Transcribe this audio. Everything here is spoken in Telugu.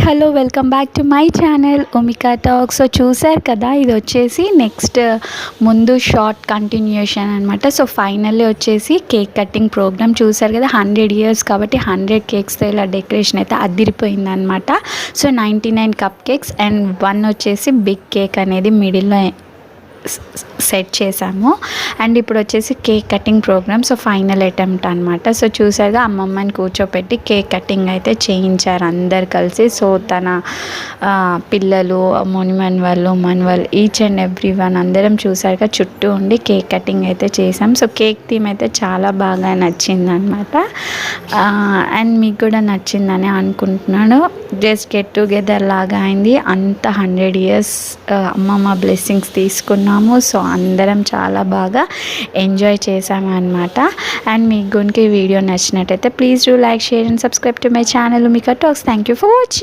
Hello welcome back to my channel Omika talk. So చూసారు కదా, ఇది వచ్చేసి నెక్స్ట్ ముందు షార్ట్ కంటిన్యూషన్ అనమాట. సో ఫైనల్లీ వచ్చేసి కేక్ కటింగ్ ప్రోగ్రామ్ చూసారు కదా. 100 years కాబట్టి 100 కేక్స్తో ఇలా డెకరేషన్ అయితే అదిరిపోయింది అనమాట. సో 99 కప్ కేక్స్ అండ్ 1 వచ్చేసి బిగ్ కేక్ అనేది మిడిల్లో సెట్ చేసాము. అండ్ ఇప్పుడు వచ్చేసి cake cutting program. So final attempt అనమాట. సో చూసారుగా, అమ్మమ్మని కూర్చోపెట్టి కేక్ కటింగ్ అయితే చేయించారు అందరు కలిసి. సో తన పిల్లలు, మునిమన్ వాళ్ళు ఈచ్ అండ్ ఎవ్రీ వన్ అందరం చూసారుగా చుట్టూ ఉండి కేక్ కటింగ్ అయితే చేసాం. సో కేక్ థీమ్ అయితే చాలా బాగా నచ్చింది అనమాట. అండ్ మీకు కూడా నచ్చిందని అనుకుంటున్నాను. జస్ట్ గెట్ టుగెదర్ లాగా అయింది. అంత 100 years అమ్మమ్మ బ్లెస్సింగ్స్ తీసుకున్నాము. సో అందరం చాలా బాగా ఎంజాయ్ చేసాము అనమాట. అండ్ మీకు గునికి వీడియో నచ్చినట్టయితే please do like, share and subscribe to my channel Omika talks. Thank you for watching.